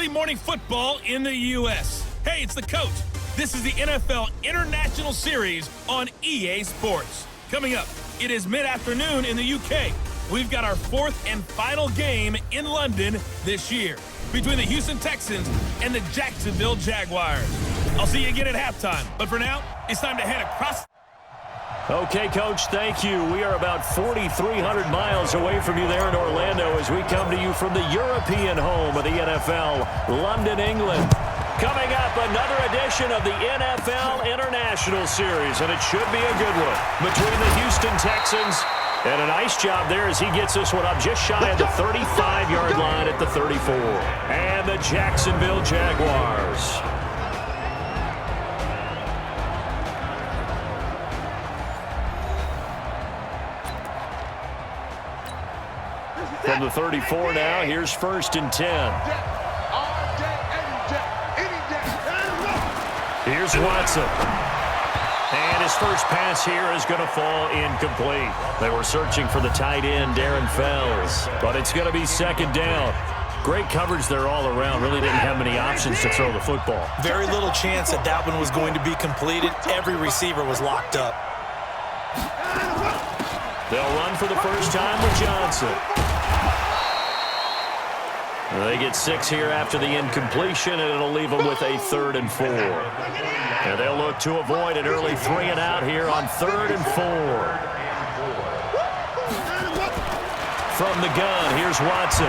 early morning football in the U.S. Hey, it's the coach. This is the NFL International Series on EA Sports. Coming up, it is mid-afternoon in the U.K. We've got our fourth and final game in London this year between the Houston Texans and the Jacksonville Jaguars. I'll see you again at halftime. But for now, it's time to head across. Okay, Coach, thank you. We are about 4,300 miles away from you there in Orlando as we come to you from the European home of the NFL, London, England. Coming up, another edition of the NFL International Series, and it should be a good one between the Houston Texans. And a nice job there as he gets this one up just shy of the 35-yard line at the 34. And the Jacksonville Jaguars. From the 34 now, here's 1st and 10. Here's Watson. And his first pass here is going to fall incomplete. They were searching for the tight end, Darren Fells. But it's going to be 2nd down. Great coverage there all around. Really didn't have many options to throw the football. Very little chance that one was going to be completed. Every receiver was locked up. They'll run for the first time with Johnson. They get 6 here after the incompletion, and it'll leave them with a 3rd and 4. And they'll look to avoid an early 3 and out here on 3rd and 4. From the gun, here's Watson.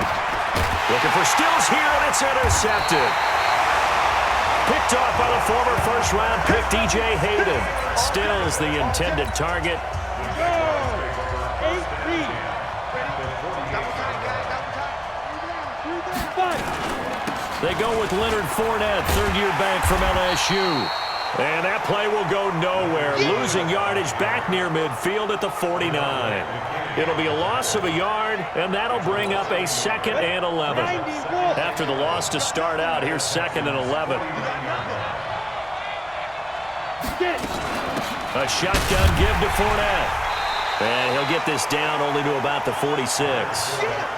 Looking for Stills here, and it's intercepted. Picked off by the former first-round pick, DJ Hayden. Stills the intended target. They go with Leonard Fournette, third-year back from LSU. And that play will go nowhere, losing yardage back near midfield at the 49. It'll be a loss of a yard, and that'll bring up a 2nd and 11. After the loss to start out, here's 2nd and 11. A shotgun give to Fournette. And he'll get this down only to about the 46.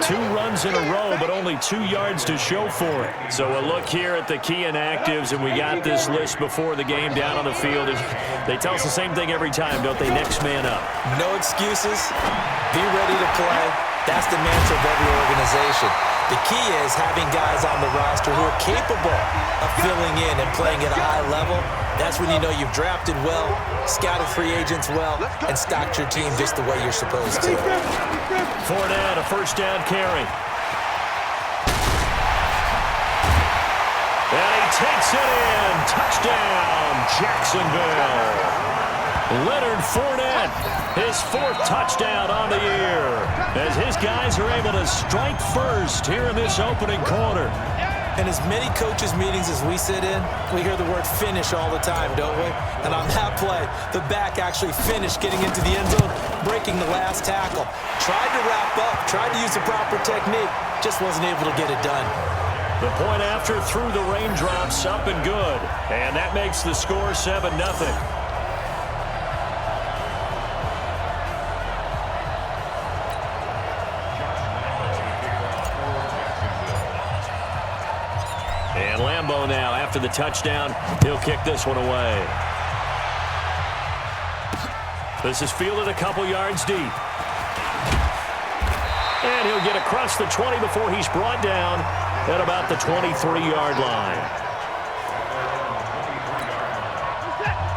2 runs in a row, but only 2 yards to show for it. So a look here at the key inactives, and we got this list before the game down on the field. They tell us the same thing every time, don't they? Next man up. No excuses. Be ready to play. That's the mantra of every organization. The key is having guys on the roster who are capable of filling in and playing at a high level. That's when you know you've drafted well, scouted free agents well, and stocked your team just the way you're supposed to. Fournette, a first down carry. And he takes it in. Touchdown, Jacksonville. Leonard Fournette, his 4th touchdown on the year, as his guys are able to strike first here in this opening quarter. In as many coaches' meetings as we sit in, we hear the word finish all the time, don't we? And on that play, the back actually finished getting into the end zone, breaking the last tackle. Tried to wrap up, tried to use the proper technique, just wasn't able to get it done. The point after through the raindrops, up and good. And that makes the score 7-0. And Lambeau now, after the touchdown, he'll kick this one away. This is fielded a couple yards deep. And he'll get across the 20 before he's brought down at about the 23-yard line.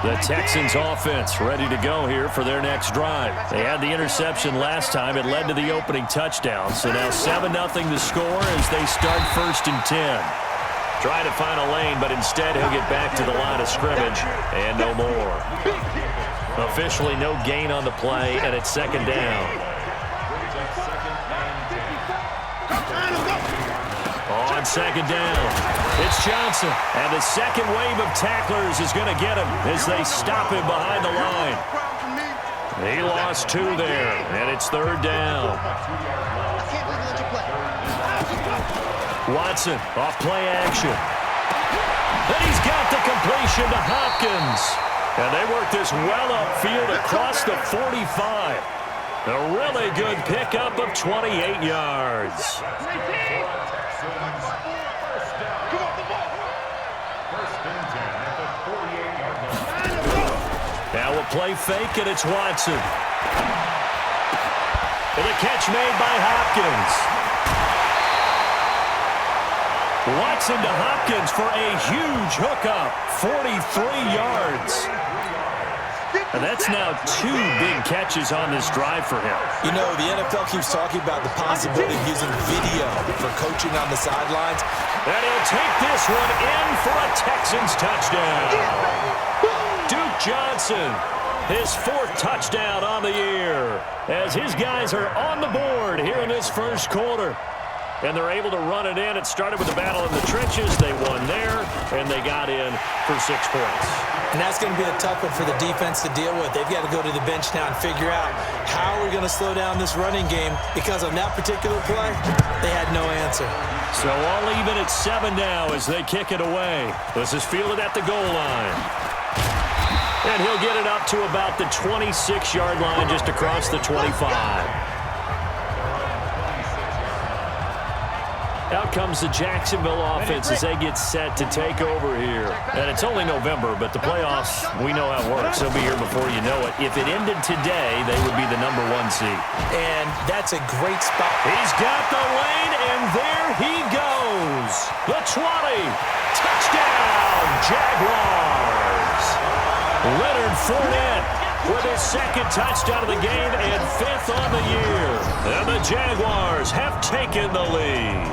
The Texans offense ready to go here for their next drive. They had the interception last time. It led to the opening touchdown. So now 7-0 the score as they start 1st and 10. Trying to find a lane, but instead he'll get back to the line of scrimmage and no more. Officially no gain on the play, and it's 2nd down. On 2nd down, it's Johnson, and the second wave of tacklers is going to get him as they stop him behind the line. He lost 2 there, and it's 3rd down. Watson off play action. Then he's got the completion to Hopkins. And they work this well upfield across the 45. A really good pickup of 28 yards. play fake, and it's Watson. And the catch made by Hopkins. Watson to Hopkins for a huge hookup, 43 yards. And that's now 2 big catches on this drive for him. You know, the NFL keeps talking about the possibility of using video for coaching on the sidelines. And he'll take this one in for a Texans touchdown. Duke Johnson, his 4th touchdown on the year, as his guys are on the board here in this first quarter. And they're able to run it in. It started with a battle in the trenches. They won there, and they got in for 6 points. And that's going to be a tough one for the defense to deal with. They've got to go to the bench now and figure out how we're going to slow down this running game, because on that particular play, they had no answer. So all even at 7 now as they kick it away. This is fielded at the goal line. And he'll get it up to about the 26-yard line, just across the 25. Out comes the Jacksonville offense as they get set to take over here. And it's only November, but the playoffs, we know how it works. They'll be here before you know it. If it ended today, they would be the #1 seed. And that's a great spot. He's got the lane, and there he goes. The 20. Touchdown, Jaguars. Leonard Fournette with his 2nd touchdown of the game and 5th on the year. And the Jaguars have taken the lead.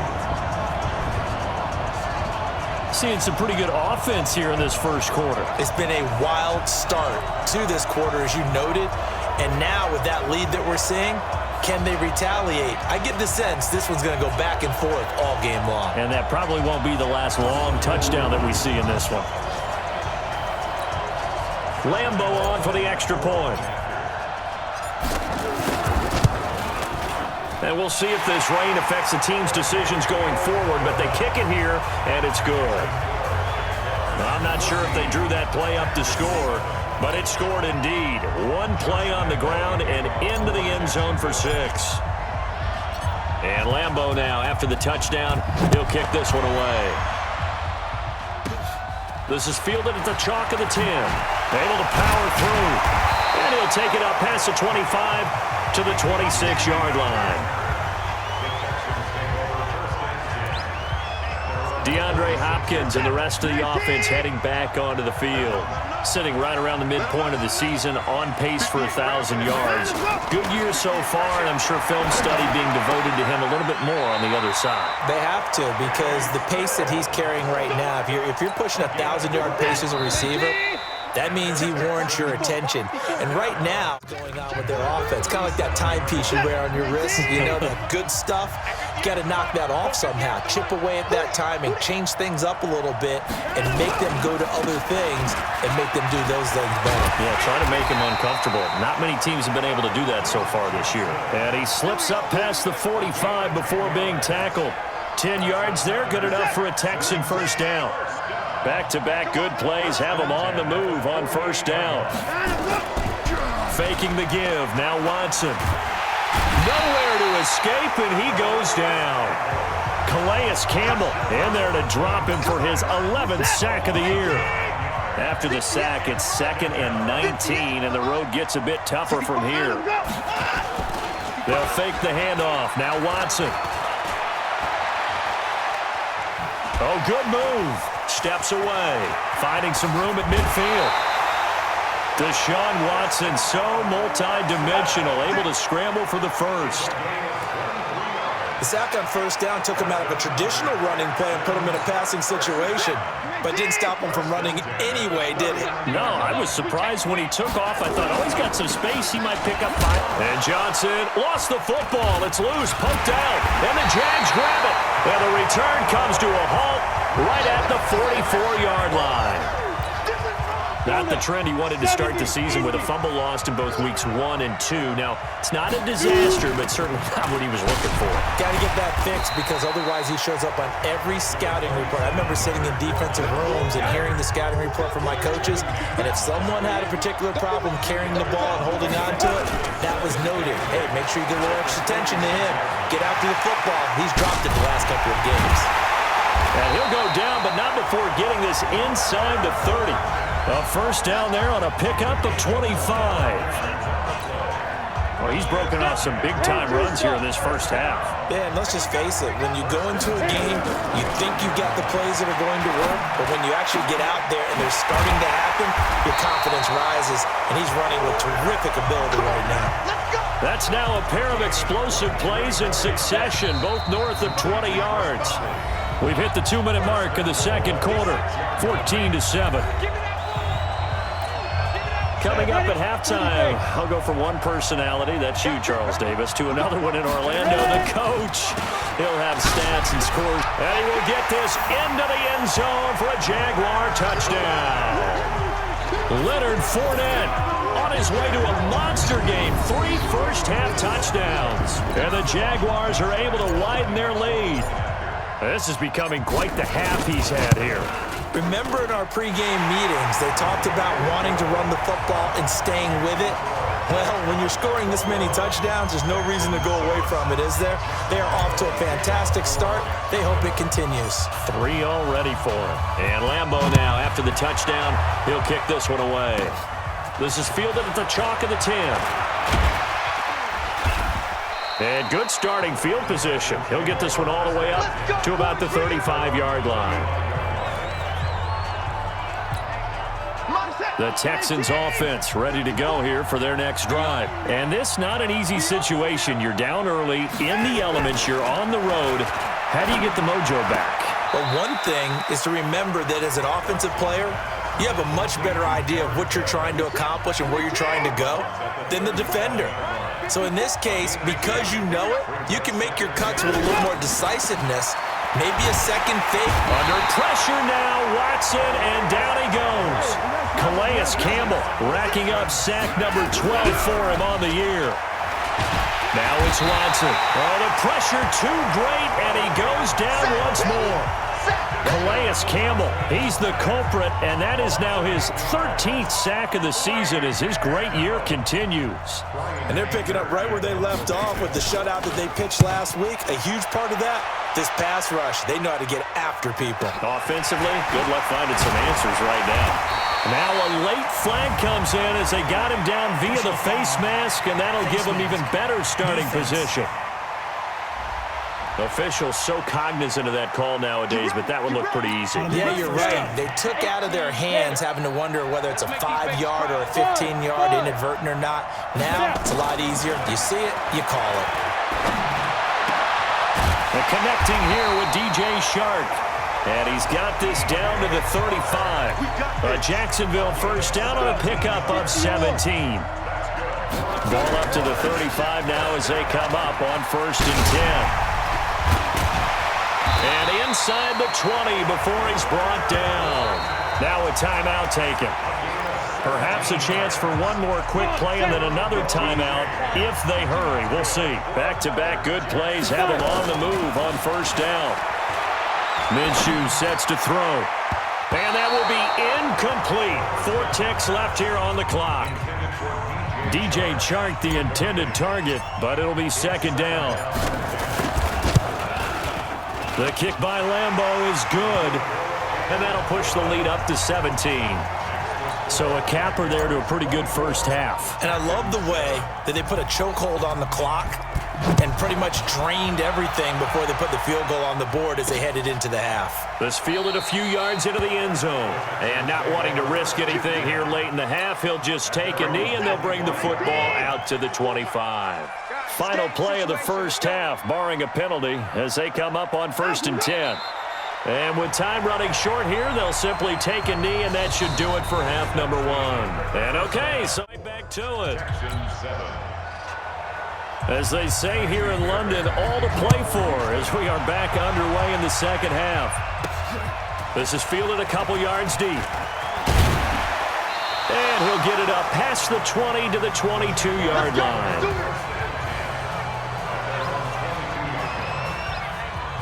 Seeing some pretty good offense here in this first quarter. It's been a wild start to this quarter, as you noted. And now with that lead that we're seeing, can they retaliate? I get the sense this one's going to go back and forth all game long. And that probably won't be the last long touchdown that we see in this one. Lambo on for the extra point. And we'll see if this rain affects the team's decisions going forward, but they kick it here, and it's good. I'm not sure if they drew that play up to score, but it scored indeed. 1 play on the ground and into the end zone for 6. And Lambo now, after the touchdown, he'll kick this one away. This is fielded at the chalk of the 10. Able to power through. And he'll take it up past the 25 to the 26-yard line. DeAndre Hopkins and the rest of the offense heading back onto the field. Sitting right around the midpoint of the season, on pace for 1,000 yards. Good year so far, and I'm sure film study being devoted to him a little bit more on the other side. They have to, because the pace that he's carrying right now, if you're pushing 1,000-yard pace as a receiver, that means he warrants your attention. And right now, going on with their offense, kind of like that timepiece you wear on your wrist, you know, that good stuff. You got to knock that off somehow. Chip away at that timing, change things up a little bit, and make them go to other things and make them do those things better. Yeah, try to make him uncomfortable. Not many teams have been able to do that so far this year. And he slips up past the 45 before being tackled. 10 yards there, good enough for a Texan first down. Back-to-back good plays have him on the move on first down. Faking the give, now Watson. Nowhere to escape, and he goes down. Calais Campbell in there to drop him for his 11th sack of the year. After the sack, it's 2nd and 19, and the road gets a bit tougher from here. They'll fake the handoff. Now Watson. Oh, good move. Steps away, finding some room at midfield. Deshaun Watson, so multi-dimensional, able to scramble for the first. The sack on first down took him out of a traditional running play and put him in a passing situation, but didn't stop him from running anyway, did it? No, I was surprised when he took off. I thought, oh, he's got some space. He might pick up 5. And Johnson lost the football. It's loose, poked out, and the Jags grab it. And the return comes to a halt right at the 44-yard line. Not the trend he wanted to start the season, with a fumble lost in both weeks 1 and 2. Now, it's not a disaster, but certainly not what he was looking for. Got to get that fixed, because otherwise he shows up on every scouting report. I remember sitting in defensive rooms and hearing the scouting report from my coaches, and if someone had a particular problem carrying the ball and holding on to it, that was noted. Hey, make sure you give a little extra attention to him. Get after the football. He's dropped it the last couple of games. And he'll go down, but not before getting this inside the 30. A first down there on a pickup of 25. Well, he's broken off some big-time runs here in this first half. Yeah, and let's just face it. When you go into a game, you think you've got the plays that are going to work, but when you actually get out there and they're starting to happen, your confidence rises, and he's running with terrific ability right now. That's now a pair of explosive plays in succession, both north of 20 yards. We've hit the 2-minute mark of the second quarter, 14-7. Coming up at halftime, I'll go from one personality, that's you, Charles Davis, to another one in Orlando, the coach. He'll have stats and scores, and he will get this into the end zone for a Jaguar touchdown. Leonard Fournette on his way to a monster game, 3 first-half touchdowns, and the Jaguars are able to widen their lead. This is becoming quite the half he's had here. Remember in our pregame meetings, they talked about wanting to run the football and staying with it? Well, when you're scoring this many touchdowns, there's no reason to go away from it, is there? They are off to a fantastic start. They hope it continues. 3 already for him. And Lambeau now, after the touchdown, he'll kick this one away. This is fielded at the chalk of the 10. And good starting field position. He'll get this one all the way up to about the 35-yard line. The Texans offense ready to go here for their next drive. And this not an easy situation. You're down early, in the elements, you're on the road. How do you get the mojo back? Well, one thing is to remember that as an offensive player, you have a much better idea of what you're trying to accomplish and where you're trying to go than the defender. So in this case, because you know it, you can make your cuts with a little more decisiveness. Maybe a second fake. Under pressure now, Watson, and down he goes. Calais Campbell racking up sack number 12 for him on the year. Now it's Watson. Oh, the pressure too great, and he goes down once more. Calais Campbell, he's the culprit, and that is now his 13th sack of the season as his great year continues. And they're picking up right where they left off with the shutout that they pitched last week. A huge part of that, this pass rush. They know how to get after people. Offensively, good luck finding some answers right now. Now a late flag comes in as they got him down via the face mask, and that'll give him even better starting position. Officials so cognizant of that call nowadays, but that would look pretty easy. Yeah, you're right. They took out of their hands having to wonder whether it's a 5-yard or a 15-yard inadvertent or not. Now it's a lot easier. You see it, you call it. And connecting here with DJ Shark. And he's got this down to the 35. A Jacksonville first down on a pickup of 17. Ball up to the 35 now as they come up on 1st and 10. And inside the 20 before he's brought down. Now a timeout taken. Perhaps a chance for one more quick play and then another timeout if they hurry. We'll see. Back-to-back good plays have him on the move on 1st down. Minshew sets to throw. And that will be incomplete. 4 ticks left here on the clock. DJ Chark the intended target, but it'll be 2nd down. The kick by Lambeau is good, and that'll push the lead up to 17. So a capper there to a pretty good first half. And I love the way that they put a chokehold on the clock and pretty much drained everything before they put the field goal on the board as they headed into the half. This fielded a few yards into the end zone. And not wanting to risk anything here late in the half, he'll just take a knee and they'll bring the football out to the 25. Final play of the first half, barring a penalty, as they come up on 1st and 10. And with time running short here, they'll simply take a knee, and that should do it for half number 1. And okay, so back to it. As they say here in London, all to play for as we are back underway in the second half. This is fielded a couple yards deep. And he'll get it up past the 20 to the 22-yard line.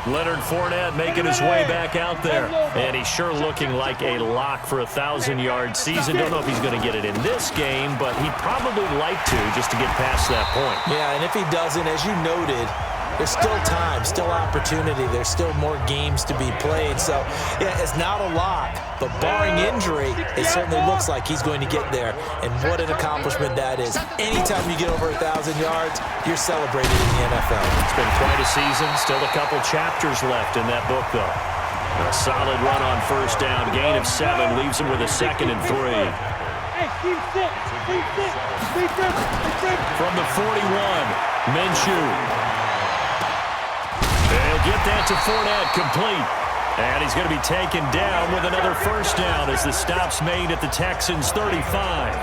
Leonard Fournette making his way back out there. And he's sure looking like a lock for a 1,000-yard season. Don't know if he's going to get it in this game, but he'd probably like to just to get past that point. Yeah, and if he doesn't, as you noted, there's still time, still opportunity. There's still more games to be played. So, yeah, it's not a lock, but barring injury, it certainly looks like he's going to get there. And what an accomplishment that is. Anytime you get over 1,000 yards, you're celebrated in the NFL. It's been quite a season. Still a couple chapters left in that book, though. A solid run on first down. Gain of 7 leaves him with a 2nd and 3. From the 41, Minshew. They'll get that to Fournette, complete. And he's going to be taken down with another first down as the stop's made at the Texans' 35.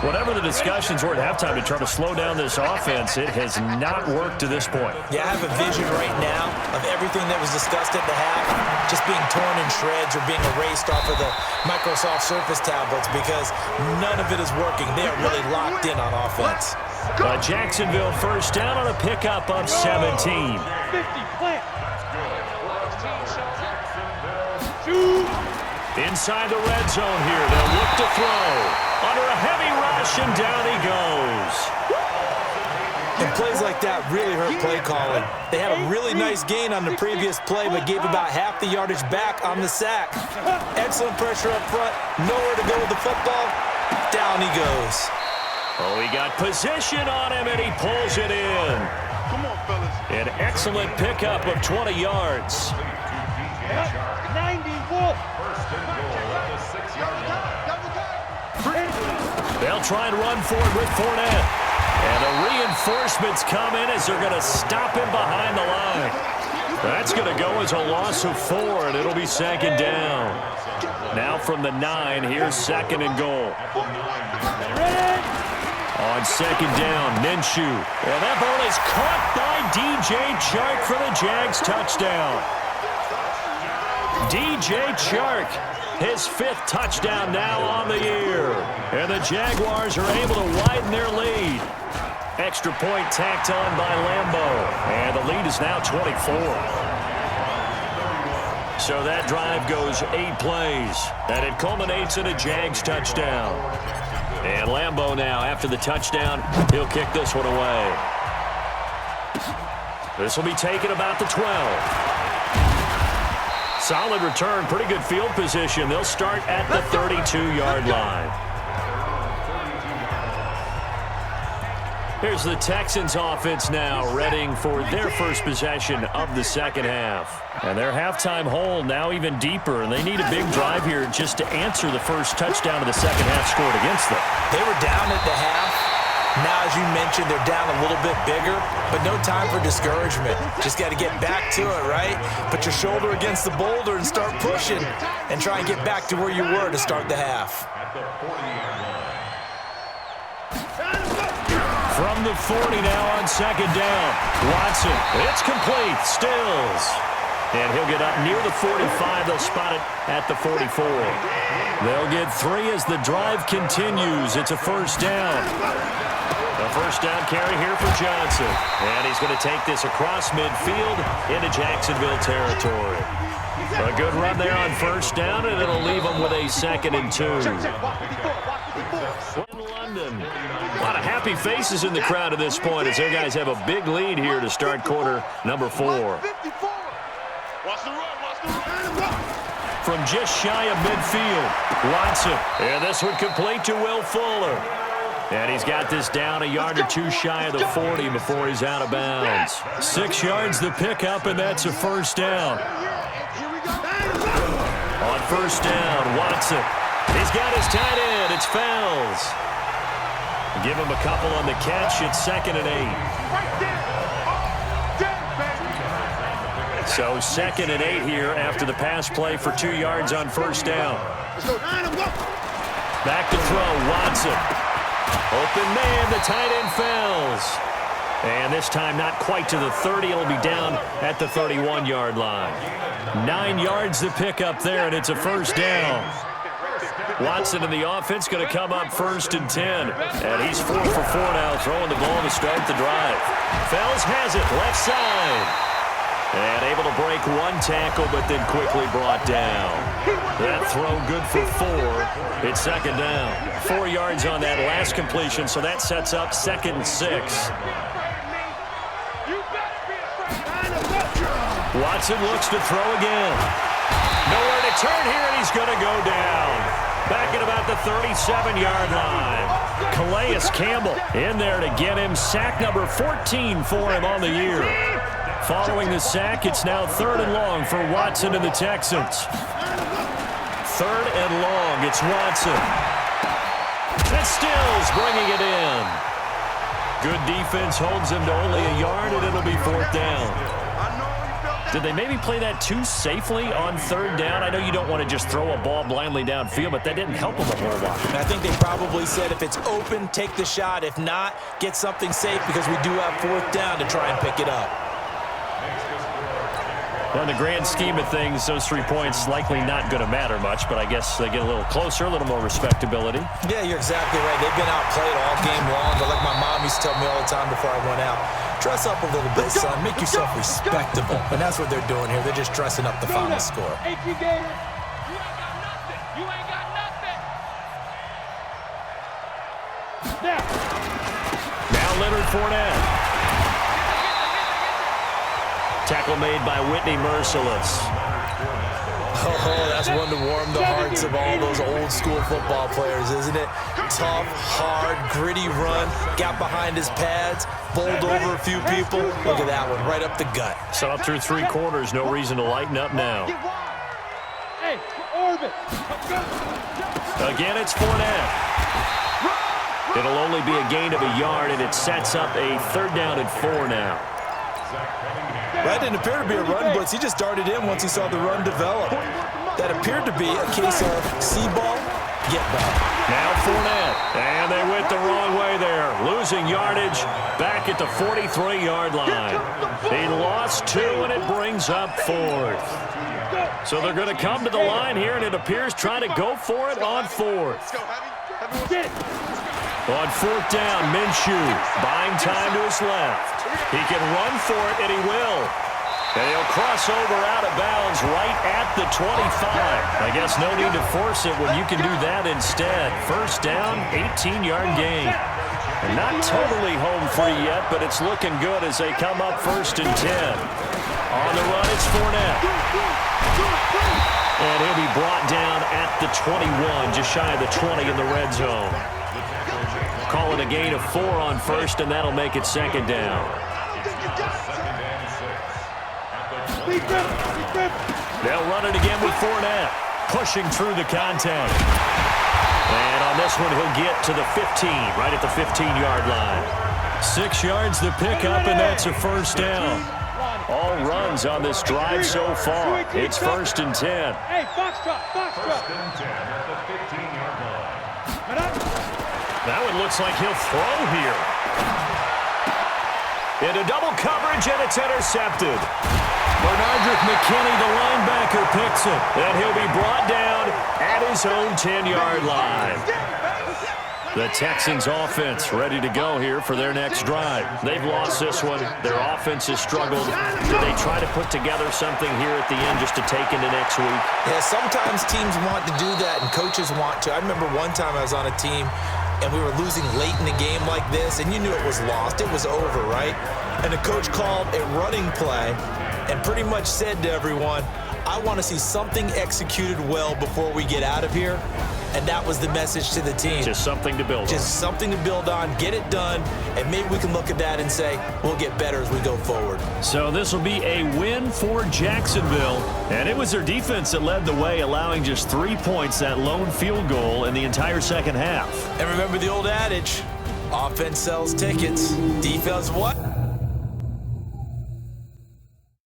Whatever the discussions were at halftime to try to slow down this offense, it has not worked to this point. Yeah, I have a vision right now of everything that was discussed at the half just being torn in shreds or being erased off of the Microsoft Surface tablets because none of it is working. They are really locked in on offense. Jacksonville first down on a pickup of 17. Inside the red zone here, they'll look to throw. Under a heavy rush, and down he goes. And plays like that really hurt play calling. They had a really nice gain on the previous play, but gave about half the yardage back on the sack. Excellent pressure up front, nowhere to go with the football. Down he goes. Oh, he got position on him, and he pulls it in. Come on, fellas. An excellent pickup of 20 yards. 90, Wolf. They'll try and run for it with Fournette. And the reinforcements come in as they're going to stop him behind the line. That's going to go as a loss of 4, and it'll be 2nd down. Now from the 9, here's 2nd and goal. On 2nd down, Minshew. And that ball is caught by DJ Chark for the Jags touchdown. DJ Chark, his 5th touchdown now on the year. And the Jaguars are able to widen their lead. Extra point tacked on by Lambeau. And the lead is now 24. So that drive goes 8 plays. And it culminates in a Jags touchdown. And Lambeau now, after the touchdown, he'll kick this one away. This will be taken about the 12. Solid return, pretty good field position. They'll start at the 32-yard line. Here's the Texans offense now, readying for their first possession of the second half. And their halftime hole now even deeper, and they need a big drive here just to answer the first touchdown of the second half scored against them. They were down at the half. Now, as you mentioned, they're down a little bit bigger, but no time for discouragement. Just got to get back to it, right? Put your shoulder against the boulder and start pushing and try and get back to where you were to start the half. From the 40 now on 2nd down. Watson, it's complete, Stills. And he'll get up near the 45. They'll spot it at the 44. They'll get 3 as the drive continues. It's a first down. A first down carry here for Johnson. And he's going to take this across midfield into Jacksonville territory. A good run there on first down, and it'll leave them with a 2nd and 2. In London, a lot of happy faces in the crowd at this point as their guys have a big lead here to start quarter number 4. From just shy of midfield, Watson. And this one complete to Will Fuller. And he's got this down a yard or 2 shy of the 40 before he's out of bounds. 6 yards the pickup, and that's a first down. On first down, Watson. He's got his tight end. It's Fells. Give him a couple on the catch. It's 2nd and 8. So 2nd and 8 here after the pass play for 2 yards on first down. Back to throw, Watson. Open man, the tight end Fells. And this time not quite to the 30. It'll be down at the 31-yard line. 9 yards to pick up there, and it's a first down. Watson in the offense going to come up 1st and 10. And he's 4 for 4 now, throwing the ball to start the drive. Fells has it, left side. And able to break 1 tackle, but then quickly brought down. That throw good for 4. It's 2nd down. 4 yards on that last completion, so that sets up 2nd and 6. Watson looks to throw again. Nowhere to turn here, and he's going to go down. Back at about the 37-yard line. Calais Campbell in there to get him. Sack number 14 for him on the year. Following the sack, it's now 3rd and long for Watson and the Texans. 3rd and long, it's Watson. And Stills bringing it in. Good defense holds him to only a yard, and it'll be 4th down. Did they maybe play that too safely on 3rd down? I know you don't want to just throw a ball blindly downfield, but that didn't help them a whole lot. I think they probably said if it's open, take the shot. If not, get something safe because we do have 4th down to try and pick it up. Well, in the grand scheme of things, those 3 points likely not going to matter much, but I guess they get a little closer, a little more respectability. Yeah, you're exactly right. They've been outplayed all game long, but like my mom used to tell me all the time before I went out, dress up a little bit, son. Make yourself respectable. And that's what they're doing here. They're just dressing up the final score. You ain't got nothing. You ain't got nothing. Now Leonard Fournette. Tackle made by Whitney Merciless. Oh, that's one to warm the hearts of all those old school football players, isn't it? Tough, hard, gritty run. Got behind his pads, bowled over a few people. Look at that one, right up the gut. So up through 3 quarters, no reason to lighten up now. Hey, orbit. Again, it's Fournette. It'll only be a gain of a yard, and it sets up a 3rd down and 4 now. That didn't appear to be a run blitz. He just darted in once he saw the run develop. That appeared to be a case of see ball, get ball. Now Fournette, and they went the wrong way there. Losing yardage back at the 43-yard line. He lost 2, and it brings up 4th. So they're going to come to the line here, and it appears trying to go for it on 4th. On 4th down, Minshew buying time to his left. He can run for it, and he will. And he'll cross over out of bounds right at the 25. I guess no need to force it when you can do that instead. 1st down, 18-yard gain. And not totally home free yet, but it's looking good as they come up 1st and 10. On the run, it's Fournette. And he'll be brought down at the 21, just shy of the 20 in the red zone. Call it a gain of 4 on 1st, and that'll make it 2nd down. They'll run it again with Fournette, pushing through the contact. And on this one, he'll get to the 15, right at the 15-yard line. 6 yards to pick up, and that's a 1st down. All runs on this drive so far. It's 1st and 10. Hey, Foxtrot. 1st and 10 at the 15-yard line. That one looks like he'll throw here. Into double coverage, and it's intercepted. Bernardrick McKinney, the linebacker, picks it. And he'll be brought down at his own 10-yard line. The Texans offense ready to go here for their next drive. They've lost this one. Their offense has struggled. Do they try to put together something here at the end just to take into next week? Yeah, sometimes teams want to do that, and coaches want to. I remember one time I was on a team, and we were losing late in the game like this, and you knew it was lost. It was over, right? And the coach called a running play and pretty much said to everyone, I want to see something executed well before we get out of here. And that was the message to the team. Just something to build on. Just something to build on, get it done, and maybe we can look at that and say, we'll get better as we go forward. So this will be a win for Jacksonville. And it was their defense that led the way, allowing just 3 points, that lone field goal in the entire 2nd half. And remember the old adage, offense sells tickets, defense what?